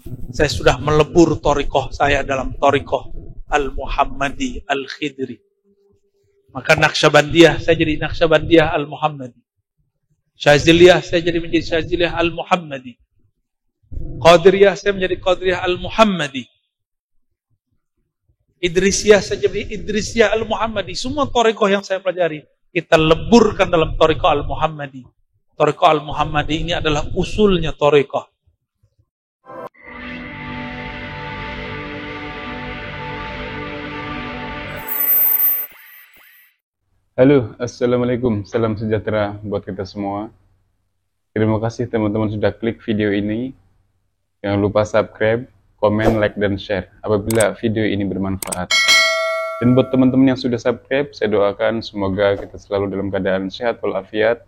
saya sudah melebur torikoh saya dalam torikoh Al-Muhammadi Al-Khidri. Maka Naqsyabandiyah, saya jadi Naqsyabandiyah Al-Muhammadi. Syaziliyah, saya jadi menjadi Syaziliyah Al-Muhammadi. Qadiriyah, saya menjadi Qadiriyah Al-Muhammadi. Idrisiyah, saya jadi Idrisiyah Al-Muhammadi. Semua torikoh yang saya pelajari, kita leburkan dalam torikoh Al-Muhammadi. Torikoh Al-Muhammadi ini adalah usulnya torikoh. Halo, Assalamualaikum, salam sejahtera buat kita semua. Terima kasih teman-teman sudah klik video ini. Jangan lupa subscribe, komen, like, dan share apabila video ini bermanfaat. Dan buat teman-teman yang sudah subscribe, saya doakan semoga kita selalu dalam keadaan sehat walafiat,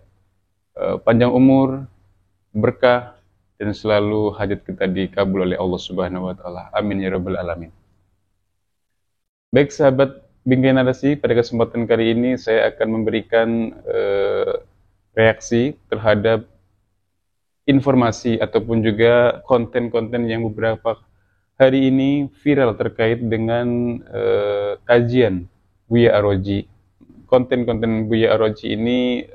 panjang umur, berkah, dan selalu hajat kita dikabul oleh Allah Subhanahu wa Ta'ala. Amin ya Rabbal 'Alamin. Baik sahabat Bingkai Narasi, pada kesempatan kali ini saya akan memberikan reaksi terhadap informasi ataupun juga konten-konten yang beberapa hari ini viral terkait dengan kajian Buya Ar-Raji. Konten-konten Buya Ar-Raji ini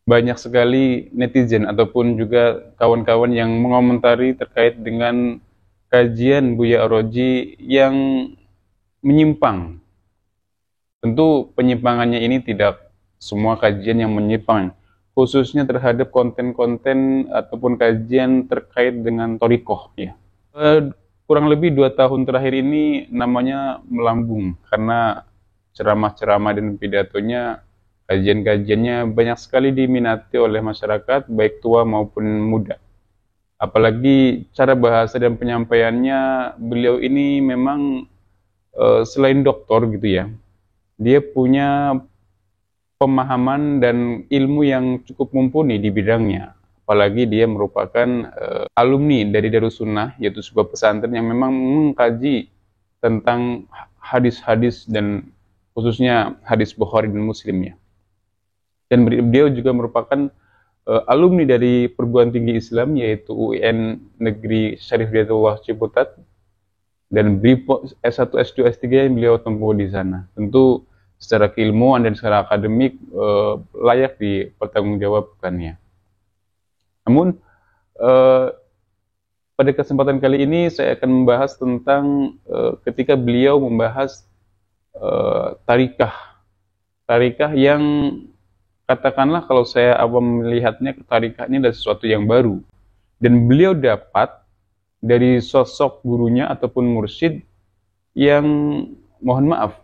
banyak sekali netizen ataupun juga kawan-kawan yang mengomentari terkait dengan kajian Buya Ar-Raji yang menyimpang. Tentu penyimpangannya ini tidak semua kajian yang menyimpang, khususnya terhadap konten-konten ataupun kajian terkait dengan torikoh ya. Kurang lebih 2 tahun terakhir ini namanya melambung karena ceramah-ceramah dan pidatonya, kajian-kajiannya banyak sekali diminati oleh masyarakat baik tua maupun muda. Apalagi cara bahasa dan penyampaiannya, beliau ini memang selain doktor gitu ya, dia punya pemahaman dan ilmu yang cukup mumpuni di bidangnya. Apalagi dia merupakan alumni dari Darussunnah, yaitu sebuah pesantren yang memang mengkaji tentang hadis-hadis dan khususnya hadis Bukhari dan Muslim ya. Dan beliau juga merupakan alumni dari perguruan tinggi Islam, yaitu UIN Negeri Syarif Hidayatullah Ciputat. Dan S1, S2, S3 yang beliau tempuh di sana. Tentu secara keilmuan dan secara akademik layak dipertanggungjawabkannya. Namun pada kesempatan kali ini saya akan membahas tentang ketika beliau membahas tarikah yang katakanlah kalau saya awam melihatnya, tarikah ini adalah sesuatu yang baru. Dan beliau dapat dari sosok gurunya ataupun mursyid yang mohon maaf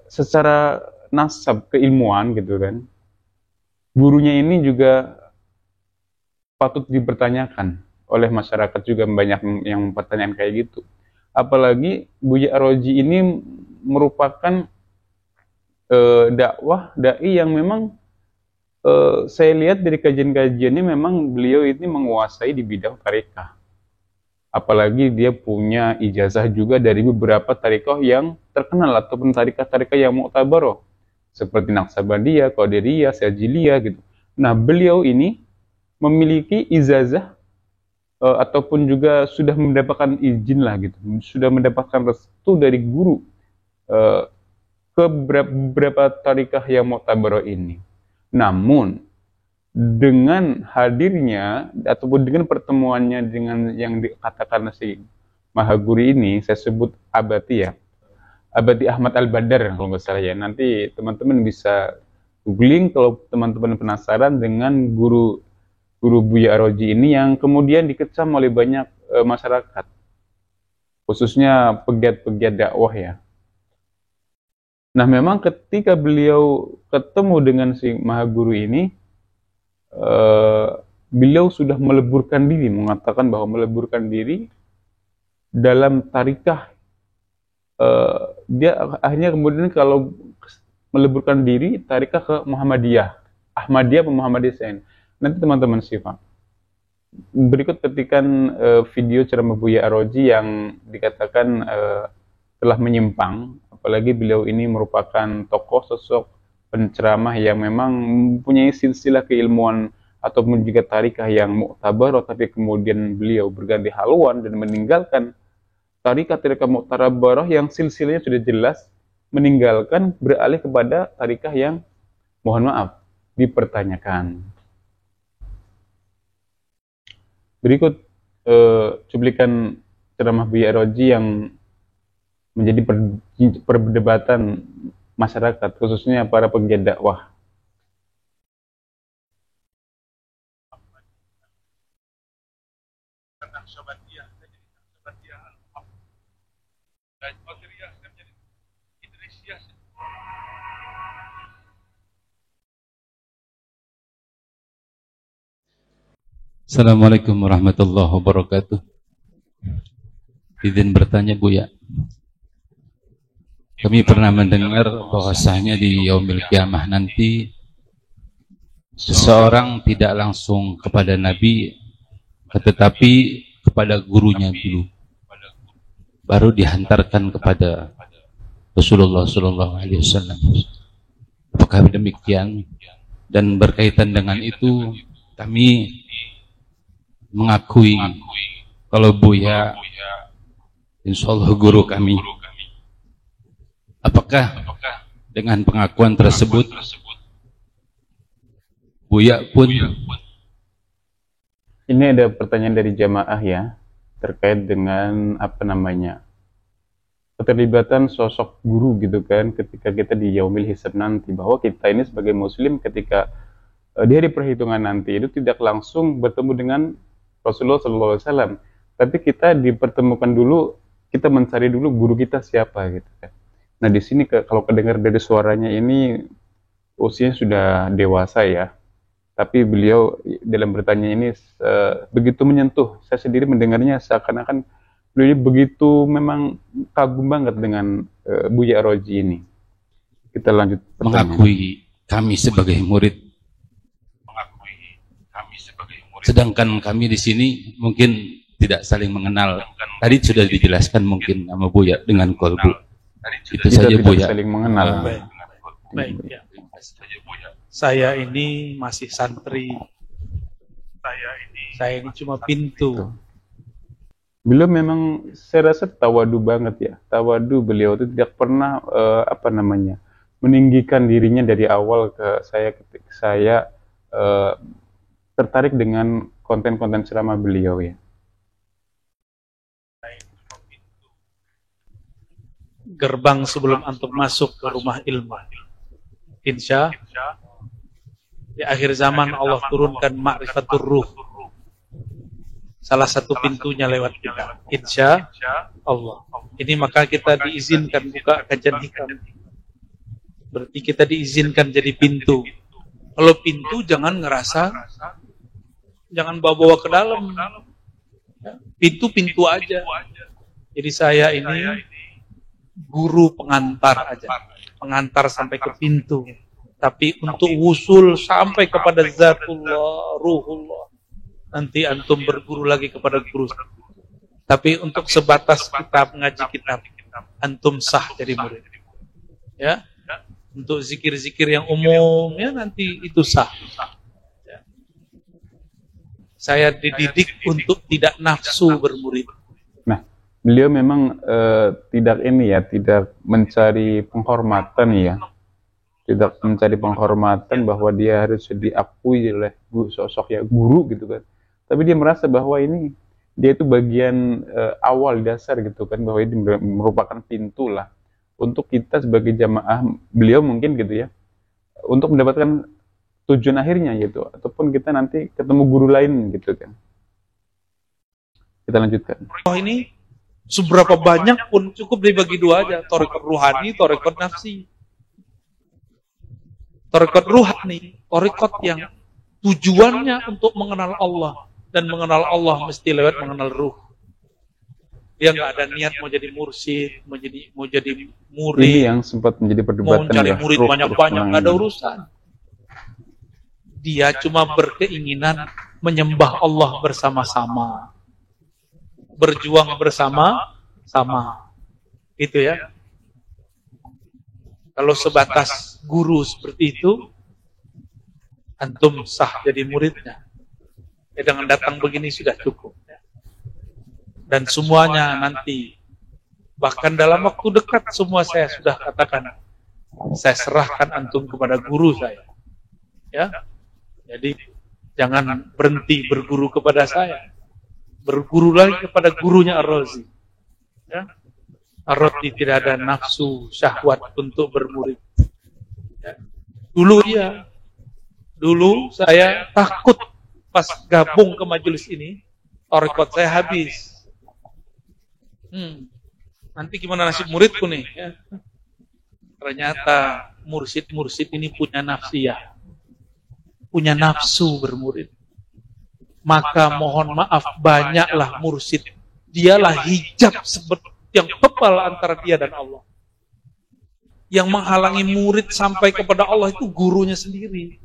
secara nasab keilmuan gitu kan, gurunya ini juga patut dipertanyakan oleh masyarakat, juga banyak yang mempertanyakan kayak gitu. Apalagi Buya Ar-Raji ini merupakan dai yang memang saya lihat dari kajian-kajiannya memang beliau ini menguasai di bidang tarikah. Apalagi dia punya ijazah juga dari beberapa tarikah yang terkenal ataupun tarikah-tarikah yang mu'tabaroh seperti Naqsyabandiyah, Qadiriyah, Syaziliyah gitu. Nah, beliau ini memiliki ijazah ataupun juga sudah mendapatkan izin lah gitu, sudah mendapatkan restu dari guru ke beberapa tarikah yang mu'tabaroh ini. Namun dengan hadirnya ataupun dengan pertemuannya dengan yang dikatakan si Mahaguri ini, saya sebut Abati ya, Abati Ahmad Al-Badar kalau nggak salah ya. Nanti teman-teman bisa googling kalau teman-teman penasaran dengan guru Buya Ar-Raji ini yang kemudian dikecam oleh banyak masyarakat, khususnya pegiat-pegiat dakwah ya. Nah, memang ketika beliau ketemu dengan si Mahaguru ini, beliau sudah meleburkan diri, mengatakan bahwa meleburkan diri dalam tarikah. Dia akhirnya kemudian kalau meleburkan diri tarikah ke Muhammadiyah, Ahmadiyah atau Muhammadiyah. Nanti teman-teman simak. Berikut petikan video ceramah Buya Ar-Raji yang dikatakan telah menyimpang. Apalagi beliau ini merupakan tokoh sosok penceramah yang memang mempunyai silsilah keilmuan ataupun juga tarikah yang mu'tabarah, tapi kemudian beliau berganti haluan dan meninggalkan tarikah mu'tabarah yang silsilahnya sudah jelas, meninggalkan beralih kepada tarikah yang mohon maaf dipertanyakan. Berikut cuplikan ceramah Buya Roji yang menjadi perdebatan masyarakat, khususnya para penggiat dakwah. Assalamualaikum warahmatullahi wabarakatuh. Izin bertanya Buya. Kami pernah mendengar bahwasanya di yaumil kiamah nanti seseorang tidak langsung kepada Nabi, tetapi kepada gurunya dulu, baru dihantarkan kepada Rasulullah SAW. Apakah demikian? Dan berkaitan dengan itu, kami mengakui kalau Buya insyaallah guru kami. Apakah dengan pengakuan tersebut Buya pun? Ini ada pertanyaan dari jamaah ya, terkait dengan keterlibatan sosok guru gitu kan, ketika kita di yaumil hisab nanti, bahwa kita ini sebagai muslim ketika di hari perhitungan nanti itu tidak langsung bertemu dengan Rasulullah SAW, tapi kita dipertemukan dulu, kita mencari dulu guru kita siapa gitu kan. Nah di sini kalau kedengar dari suaranya ini usianya sudah dewasa ya, tapi beliau dalam bertanya ini begitu menyentuh. Saya sendiri mendengarnya seakan-akan beliau begitu memang kagum banget dengan Buya Roji ini. Kita lanjut pertanyaan. Mengakui kami sebagai murid. Sedangkan kami di sini mungkin tidak saling mengenal. Tadi sudah dijelaskan mungkin sama Buya dengan kolbu. Itu saja Buya. Saling mengenal. Baik ya. Saya ini masih santri. Saya ini cuma pintu. Beliau memang saya rasa tawadu banget ya. Tawadu, beliau itu tidak pernah meninggikan dirinya dari awal ke saya ketika saya tertarik dengan konten-konten ceramah beliau ya. Gerbang sebelum antum masuk ke rumah ilmu. Insya di akhir zaman Allah turunkan ma'rifatur ruh. Salah satu pintunya lewat kita. Insya Allah. Ini maka kita diizinkan buka kajian hikam. Berarti kita diizinkan jadi pintu. Kalau pintu jangan ngerasa, jangan bawa-bawa ke dalam. Pintu-pintu aja. Jadi saya ini guru pengantar aja. Pengantar sampai ke pintu. Tapi untuk wusul sampai kepada zatullah, ruhullah, nanti antum berguru lagi kepada guru. Tapi untuk sebatas kitab, ngaji kitab, antum sah jadi murid. Ya, untuk zikir-zikir yang umum, ya nanti itu sah. Ya. Saya dididik untuk tidak nafsu bermurid. Nah, beliau memang tidak mencari penghormatan ya. Tidak mencari penghormatan bahwa dia harus diakui oleh sosok ya guru gitu kan. Tapi dia merasa bahwa dia itu bagian awal dasar gitu kan, bahwa ini merupakan pintu lah untuk kita sebagai jamaah beliau mungkin gitu ya, untuk mendapatkan tujuan akhirnya gitu, ataupun kita nanti ketemu guru lain gitu kan. Kita lanjutkan. Ini seberapa banyak pun cukup dibagi dua aja, thariqat ruhani, thariqat nafsi. Thariqat ruhani, thariqat yang tujuannya untuk mengenal Allah, dan mengenal Allah mesti lewat mengenal ruh. Dia nggak ada niat mau jadi mursyid, mau jadi murid. Ini yang sempat menjadi perdebatan, mau cari murid banyak-banyak, nggak ada urusan. Dia cuma berkeinginan menyembah Allah bersama-sama, berjuang bersama-sama. Itu ya. Kalau sebatas guru seperti itu, antum sah jadi muridnya. Ya, dengan datang begini sudah cukup. Dan semuanya nanti, bahkan dalam waktu dekat semua saya sudah katakan, saya serahkan antum kepada guru saya. Ya, jadi jangan berhenti berguru kepada saya, berguru lagi kepada gurunya Ar-Razi. Ya, Ar-Razi tidak ada nafsu syahwat untuk bermurid. Ya. Dulu saya takut pas gabung ke majelis ini, thariqat saya habis. Nanti gimana nasib muridku nih? Ya. Ternyata mursyid-mursyid ini punya nafsiyah, punya nafsu bermurid. Maka mohon maaf, banyaklah mursyid. Dialah hijab yang tebal antara dia dan Allah. Yang menghalangi murid sampai kepada Allah itu gurunya sendiri.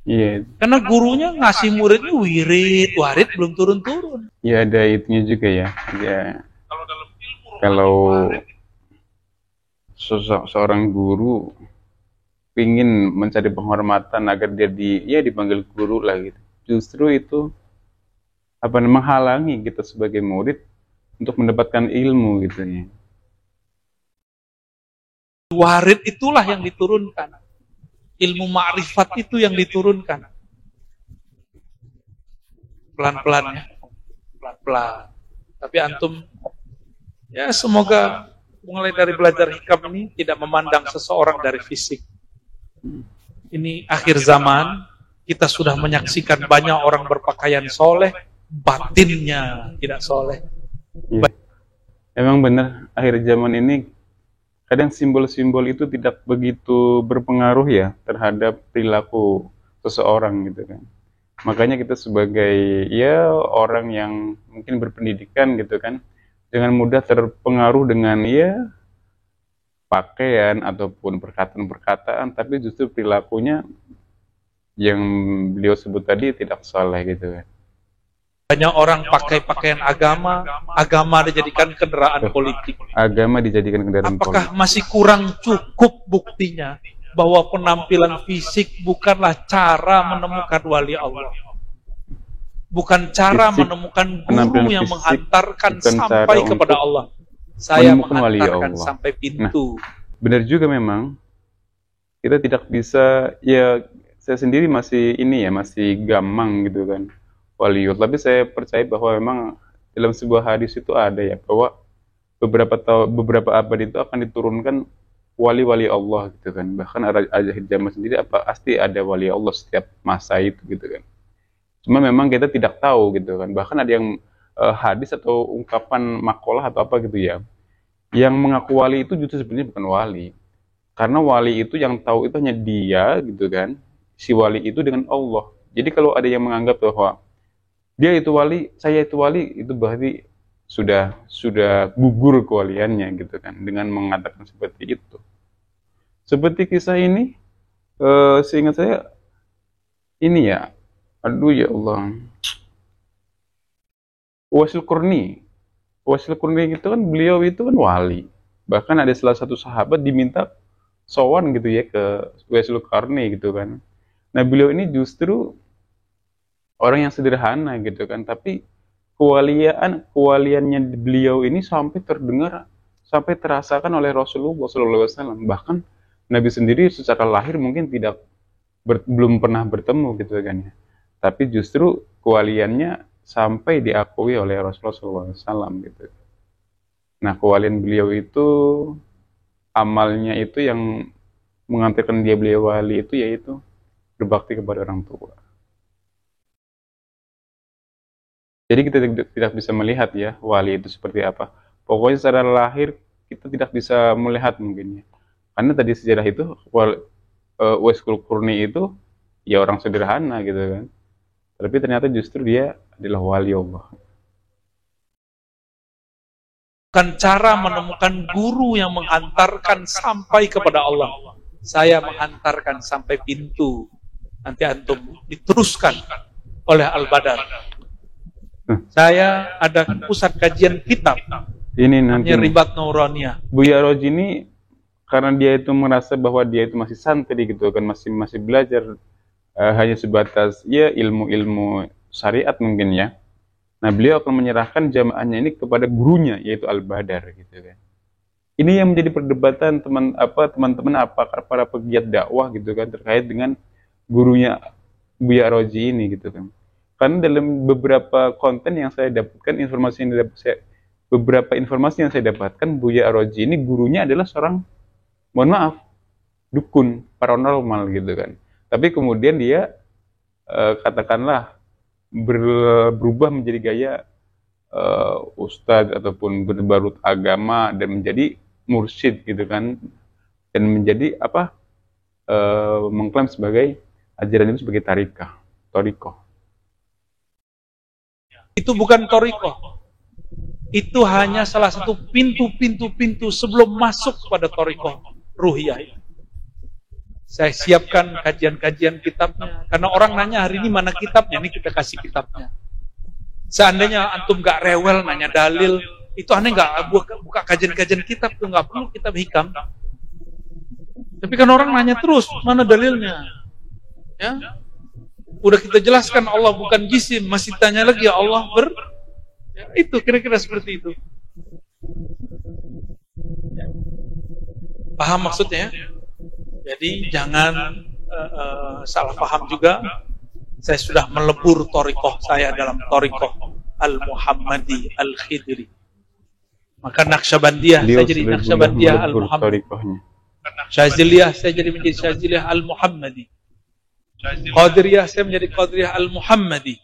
Iya. Karena gurunya ngasih muridnya warid belum turun-turun. Ya ada itunya juga ya. Ya. Kalau seorang guru ingin mencari penghormatan agar dia dipanggil guru lah gitu. Justru itu menghalangi kita sebagai murid untuk mendapatkan ilmu gitu ya. Warid itulah yang diturunkan. Ilmu ma'rifat itu yang diturunkan. Pelan-pelan ya. Pelan-pelan. Tapi antum, ya semoga mulai dari belajar hikam ini tidak memandang seseorang dari fisik. Ini akhir zaman, kita sudah menyaksikan banyak orang berpakaian soleh, batinnya tidak soleh. Ya. Emang benar, akhir zaman ini kadang simbol-simbol itu tidak begitu berpengaruh ya terhadap perilaku seseorang gitu kan. Makanya kita sebagai orang yang mungkin berpendidikan gitu kan, jangan mudah terpengaruh dengan pakaian ataupun perkataan-perkataan, tapi justru perilakunya yang beliau sebut tadi tidak saleh gitu kan. Banyak orang pakai pakaian agama dijadikan kendaraan politik. Agama dijadikan kendaraan politik. Apakah masih kurang cukup buktinya bahwa penampilan fisik bukanlah cara menemukan wali Allah? Bukan cara menemukan guru yang menghantarkan sampai kepada Allah. Saya menghantarkan sampai pintu. Benar juga memang. Kita tidak bisa, saya sendiri masih masih gamang gitu kan. Waliullah, tapi saya percaya bahwa memang dalam sebuah hadis itu ada ya bahwa beberapa abad itu akan diturunkan wali-wali Allah gitu kan. Bahkan akhir zaman sendiri pasti ada wali Allah setiap masa itu gitu kan. Cuma memang kita tidak tahu gitu kan. Bahkan ada yang hadis atau ungkapan makalah atau apa gitu ya, yang mengaku wali itu justru sebenarnya bukan wali. Karena wali itu yang tahu itu hanya dia gitu kan, si wali itu dengan Allah. Jadi kalau ada yang menganggap bahwa dia itu wali, saya itu wali, itu berarti sudah gugur kewaliannya gitu kan, dengan mengatakan seperti itu. Seperti kisah ini, seingat saya ini ya, aduh ya Allah, Uwaisul Qarni itu kan beliau itu kan wali. Bahkan ada salah satu sahabat diminta sowan gitu ya ke Uwaisul Qarni gitu kan. Nah beliau ini justru orang yang sederhana gitu kan, tapi kewaliannya beliau ini sampai terdengar, sampai terasakan oleh Rasulullah SAW. Bahkan Nabi sendiri secara lahir mungkin belum pernah bertemu gitu kan ya, tapi justru kewaliannya sampai diakui oleh Rasulullah SAW gitu. Nah kewalian beliau itu, amalnya itu yang mengantarkan beliau wali itu yaitu berbakti kepada orang tua. Jadi kita tidak bisa melihat ya wali itu seperti apa. Pokoknya secara lahir kita tidak bisa melihat mungkin ya. Karena tadi sejarah itu Uwaisul Qarni itu ya orang sederhana gitu kan. Tapi ternyata justru dia adalah wali Allah. Bukan cara menemukan guru yang menghantarkan sampai kepada Allah. Saya menghantarkan sampai pintu. Nanti antum diteruskan oleh Al-Badar. Saya ada pusat kajian kitab. Ini nanti Ribat Nuraniyah. Buya Roji ini karena dia itu merasa bahwa dia itu masih santri gitu kan, masih belajar hanya sebatas ya ilmu-ilmu syariat mungkin ya. Nah, beliau akan menyerahkan jamaahnya ini kepada gurunya yaitu Al-Badar gitu kan. Ini yang menjadi perdebatan teman-teman apakah para pegiat dakwah gitu kan terkait dengan gurunya Buya Roji ini gitu kan. Karena dalam beberapa konten yang saya dapatkan, beberapa informasi yang saya dapatkan, Buya Roji ini gurunya adalah seorang, mohon maaf, dukun paranormal gitu kan. Tapi kemudian dia katakanlah berubah menjadi gaya ustadz ataupun berbalut agama dan menjadi mursyid gitu kan, dan menjadi mengklaim sebagai ajaran itu sebagai torikoh. Itu bukan torikoh, itu hanya salah satu pintu sebelum masuk pada torikoh ruhiyah. Saya siapkan kajian-kajian kitabnya, karena orang nanya hari ini mana kitabnya, ini kita kasih kitabnya. Seandainya antum gak rewel nanya dalil, itu aneh nggak buka kajian-kajian kitab tuh, nggak perlu kitab hikam. Tapi kan orang nanya terus mana dalilnya, ya udah kita jelaskan Allah bukan jisim, masih tanya lagi ya Allah ya, itu kira-kira seperti itu. Paham maksudnya? Jadi jangan salah paham juga. Saya sudah melebur torikoh saya dalam torikoh Al-Muhammadi Al-Khidri. Maka Naqsyabandiyah saya jadi Naqsyabandiyah Al-Muhammadi. Syaziliyah saya jadi menjadi Syaziliyah Al-Muhammadi. Qadiriyah saya menjadi Qadiriyah Al-Muhammadi.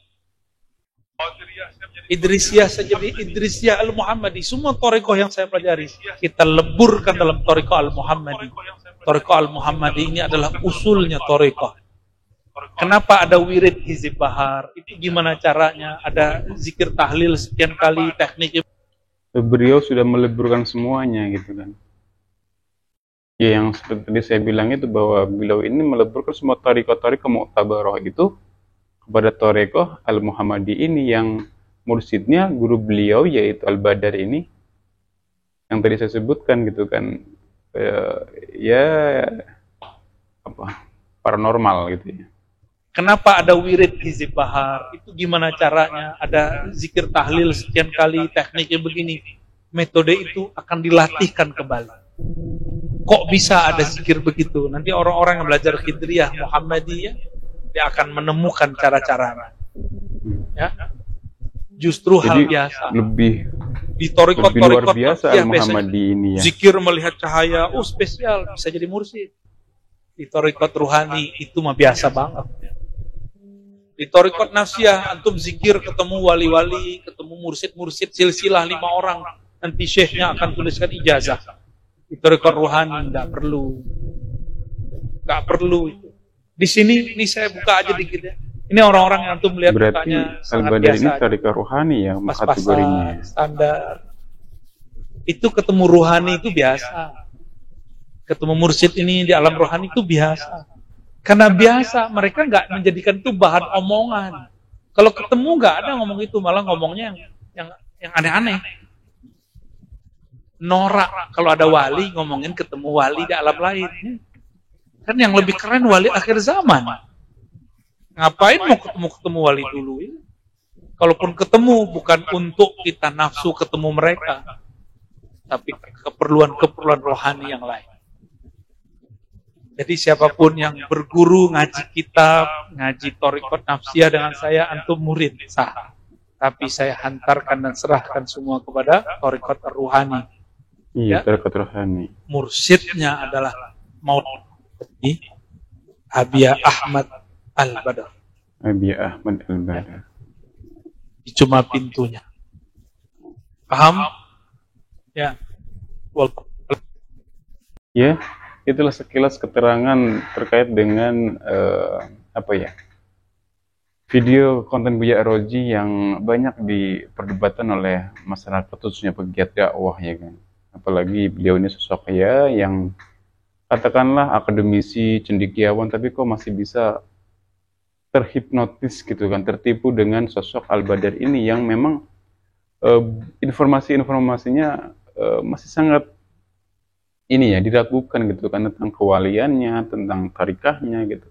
Idrisiyah saya jadi Idrisiyah Al-Muhammadi. Semua torikoh yang saya pelajari kita leburkan dalam torikoh Al-Muhammadi. Torikoh Al-Muhammadi ini adalah usulnya torikoh. Kenapa ada wirid hizib bahar? Itu gimana caranya? Ada zikir tahlil sekian kali, tekniknya. Beliau sudah meleburkan semuanya gitu kan. Ya, yang seperti tadi saya bilang itu bahwa beliau ini meleburkan semua torikoh-torikoh mu'tabaroh itu kepada torikoh Al-Muhammadi ini, yang mursyidnya guru beliau yaitu Al-Badar ini yang tadi saya sebutkan gitu kan, paranormal gitu ya. Kenapa ada wirid hizib bahar? Itu gimana caranya? Ada zikir tahlil sekian kali, tekniknya begini. Metode itu akan dilatihkan kembali. Kok bisa ada zikir begitu? Nanti orang-orang yang belajar Khidriyah, Muhammadiyah, dia akan menemukan cara-caranya. Ya? Justru hal biasa. Lebih di torikot-torikot luar biasa Al-Muhammadi ini ya. Zikir melihat cahaya, spesial, bisa jadi mursyid. Di torikot ruhani itu mah biasa banget. Di torikot nafsiyah antum zikir ketemu wali-wali, ketemu mursyid-mursyid silsilah 5 orang, nanti syekhnya akan tuliskan ijazah. Di torikot ruhani nggak perlu itu. Di sini ini saya buka aja dikit ya. Ini orang-orang yang antum melihat mukanya sangat biasa. Ini torikot ruhani ya kategorinya. Standar. Itu ketemu ruhani itu biasa. Ketemu mursyid ini di alam rohani itu biasa. Karena biasa, mereka nggak menjadikan itu bahan omongan. Kalau ketemu nggak ada ngomong itu, malah ngomongnya yang aneh-aneh. Norak kalau ada wali ngomongin ketemu wali di alam lain. Kan yang lebih keren wali akhir zaman. Ngapain mau ketemu wali dulu? Kalaupun ketemu bukan untuk kita nafsu ketemu mereka, tapi keperluan rohani yang lain. Jadi siapapun yang berguru, ngaji kitab, ngaji torikot nafsiyah dengan saya, antum murid sah. Tapi saya hantarkan dan serahkan semua kepada torikot ruhani. Iya, torikot ruhani. Mursyidnya adalah Maulana Habiyah Ahmad Al-Badar. Habiyah Ahmad Al-Badar. Cuma pintunya. Paham? Ya. Ya. Itulah sekilas keterangan terkait dengan video konten Buya Roji yang banyak diperdebatkan oleh masyarakat, khususnya pegiat dakwah ya kan. Apalagi beliau ini sosok ya yang katakanlah akademisi, cendekiawan, tapi kok masih bisa terhipnotis gitu kan, tertipu dengan sosok Al-Badar ini yang memang informasi-informasinya masih sangat diragukan gitu kan, tentang kewaliannya, tentang tarikahnya gitu.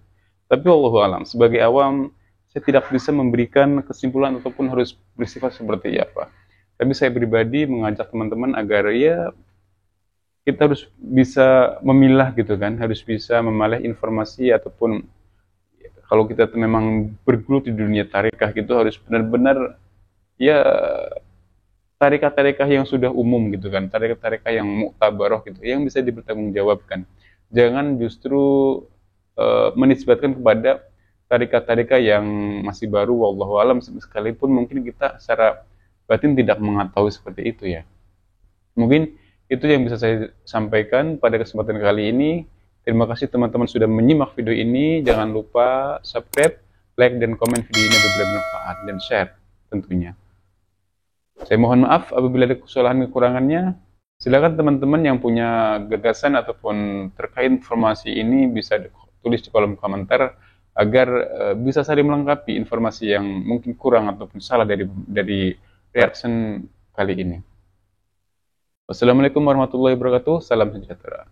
Tapi wallahu alam, sebagai awam saya tidak bisa memberikan kesimpulan ataupun harus bersifat seperti apa. Tapi saya pribadi mengajak teman-teman agar ya kita harus bisa memilah gitu kan, harus bisa memilah informasi ataupun kalau kita memang bergelut di dunia tarekah gitu harus benar-benar ya tarekah-tarekah yang sudah umum gitu kan, tarekah-tarekah yang muktabaroh gitu, yang bisa dipertanggungjawabkan. Jangan justru menisbatkan kepada tarekah-tarekah yang masih baru, wallahu alam, sekalipun mungkin kita secara batin tidak mengetahui seperti itu ya. Mungkin itu yang bisa saya sampaikan pada kesempatan kali ini. Terima kasih teman-teman sudah menyimak video ini. Jangan lupa subscribe, like, dan komen video ini apabila bermanfaat, dan share tentunya. Saya mohon maaf apabila ada kesalahan kekurangannya. Silakan teman-teman yang punya gagasan ataupun terkait informasi ini bisa tulis di kolom komentar agar bisa saling melengkapi informasi yang mungkin kurang ataupun salah dari reaction kali ini. Wassalamualaikum warahmatullahi wabarakatuh. Salam sejahtera.